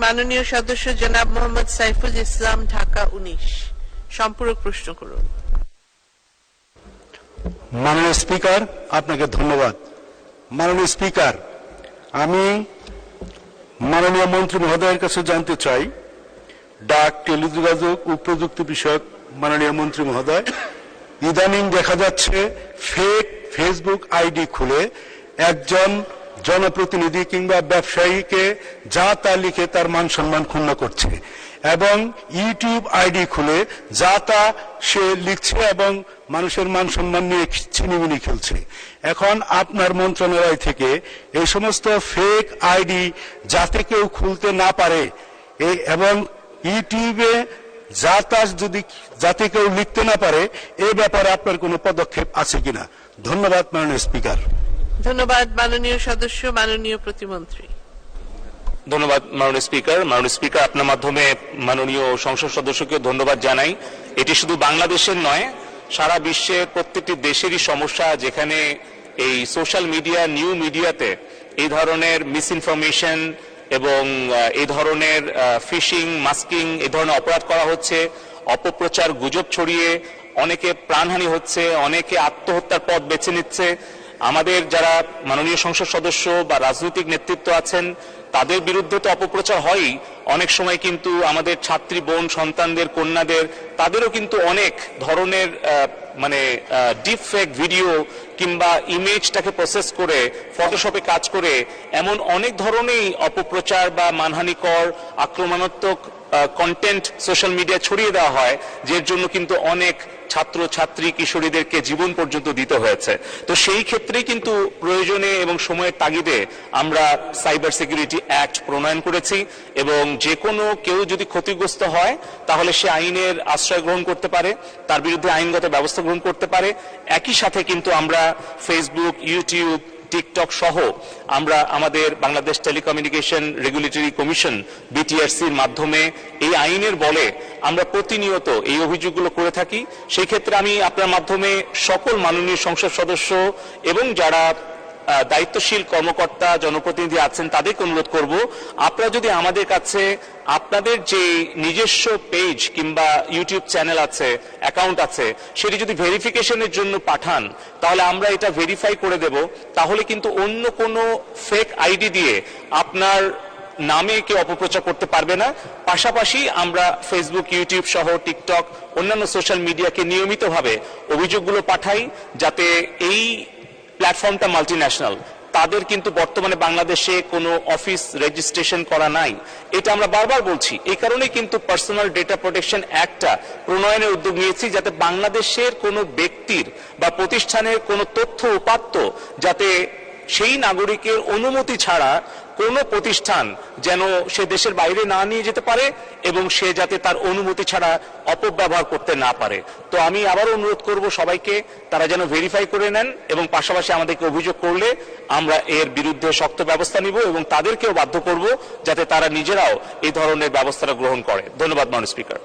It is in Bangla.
মাননীয় সদস্য জনাব মোহাম্মদ সাইফুল ইসলাম, ঢাকা 19। সম্পূরক প্রশ্ন করুন। মাননীয় স্পিকার, আপনাকে ধন্যবাদ। মাননীয় স্পিকার, আমি মাননীয় মন্ত্রী মহোদয়ের কাছে জানতে চাই, ডাক, টেলিযোগাযোগ ও প্রযুক্তি বিষয়ক মাননীয় মন্ত্রী মহোদয়, ইদানিং দেখা যাচ্ছে ফেক ফেসবুক আইডি খুলে একজন জনপ্রতিনিধি কিংবা ব্যবসায়ীকে যা তা লিখে তার মান সম্মান ক্ষুণ্ণ করছে, এবং ইউটিউব আইডি খুলে যা তা সে লিখছে এবং মানুষের মান সম্মান নিয়ে ছিনিমিনি খেলছে। এখন আপনার মন্ত্রণালয় থেকে এই সমস্ত ফেক আইডি যাতে কেউ খুলতে না পারে এবং ইউটিউবে যা তা যদি যাতে কেউ লিখতে না পারে, এ ব্যাপারে আপনার কোনো পদক্ষেপ আছে কিনা? ধন্যবাদ মাননীয় স্পিকার। ধন্যবাদ মাননীয় সদস্য, মাননীয় প্রতিমন্ত্রী। ধন্যবাদ মাননীয় স্পিকার। মাননীয় স্পিকার, আপনার মাধ্যমে মাননীয় সংসদ সদস্যকে ধন্যবাদ জানাই। এটি শুধু বাংলাদেশের নয়, সারা বিশ্বের প্রত্যেকটি দেশেরই সমস্যা, যেখানে এই সোশ্যাল মিডিয়া, নিউ মিডিয়াতে এই ধরনের মিসইনফরমেশন এবং এই ধরনের ফিশিং, মাস্কিং, এই ধরনের অপরাধ করা হচ্ছে, অপপ্রচার, গুজব ছড়িয়ে অনেকে প্রাণহানি হচ্ছে, অনেকে আত্মহত্যার পথ বেছে নিচ্ছে। আমাদের যারা মাননীয় সংসদ সদস্য বা রাজনৈতিক নেতৃত্ব আছেন, তাদের বিরুদ্ধে তো অপপ্রচার হয়ই, অনেক সময় কিন্তু আমাদের ছাত্রী বোন, সন্তানদের, কন্যাদের, তাদেরও কিন্তু অনেক ধরনের ডিপ ফেক ভিডিও কিংবা ইমেজটাকে প্রসেস করে ফটোশপে কাজ করে এমন অনেক ধরনেরই অপপ্রচার বা মানহানিকর, আক্রমণাত্মক কন্টেন্ট সোশ্যাল মিডিয়া ছড়িয়ে দেওয়া হয়, যার জন্য কিন্তু অনেক ছাত্র ছাত্রী, কিশোরীদেরকে জীবন পর্যন্ত দিতে হয়েছে। তো সেই ক্ষেত্রেই কিন্তু প্রয়োজনে এবং সময়ের তাগিদে আমরা সাইবার সিকিউরিটি অ্যাক্ট প্রণয়ন করেছি, এবং যে কোনো কেউ যদি ক্ষতিগ্রস্ত হয় তাহলে সে আইনের আশ্রয় গ্রহণ করতে পারে, তার বিরুদ্ধে আইনগত ব্যবস্থা গ্রহণ করতে পারে। একই সাথে কিন্তু আমরা ফেসবুক, ইউটিউব, টিকটক সহ আমরা আমাদের বাংলাদেশ টেলিকমিউনিকেশন রেগুলেটরি কমিশন বিটিআরসির মাধ্যমে এই আইনের বলে আমরা প্রতিনিয়ত এই অভিযোগগুলো করে থাকি। সেই ক্ষেত্রে আমি আপনার মাধ্যমে সকল মাননীয় সংসদ সদস্য এবং যারা দায়িত্বশীল কর্মকর্তা, জনপ্রতিনিধি আছেন, তাদেরকে অনুরোধ করব, আপনারা যদি আমাদের কাছে আপনাদের যে নিজস্ব পেজ কিংবা ইউটিউব চ্যানেল আছে, অ্যাকাউন্ট আছে, সেটি যদি ভেরিফিকেশনের জন্য পাঠান, তাহলে আমরা এটা ভেরিফাই করে দেব। তাহলে কিন্তু অন্য কোনো ফেক আইডি দিয়ে আপনার নামে কেউ অপপ্রচার করতে পারবে না। পাশাপাশি আমরা ফেসবুক, ইউটিউব সহ টিকটক, অন্যান্য সোশ্যাল মিডিয়াকে নিয়মিতভাবে অভিযোগগুলো পাঠাই, যাতে এই প্ল্যাটফর্মটা মাল্টিন্যাশনাল, তাদের কিন্তু বর্তমানে বাংলাদেশে কোনো অফিস রেজিস্ট্রেশন করা নাই। এটা আমরা বারবার বলছি, এই কারণেই কিন্তু পার্সোনাল ডেটা প্রোটেকশন অ্যাক্টটা প্রণয়নের উদ্যোগ নিয়েছি, যাতে বাংলাদেশের কোনো ব্যক্তির বা প্রতিষ্ঠানের কোনো তথ্য উপাত্ত যাতে সেই নাগরিকের অনুমতি ছাড়া কোনো প্রতিষ্ঠান যেন সে দেশের বাইরে না নিয়ে যেতে পারে, এবং সে যাতে তার অনুমতি ছাড়া অপব্যবহার করতে না পারে। তো আমি আবারও অনুরোধ করব সবাইকে, তারা যেন ভেরিফাই করে নেন, এবং পাশাপাশি আমাদেরকে অভিযোগ করলে আমরা এর বিরুদ্ধে শক্ত ব্যবস্থা নিব, এবং তাদেরকেও বাধ্য করব যাতে তারা নিজেরাও এই ধরনের ব্যবস্থাটা গ্রহণ করে। ধন্যবাদ মাননীয় স্পিকার।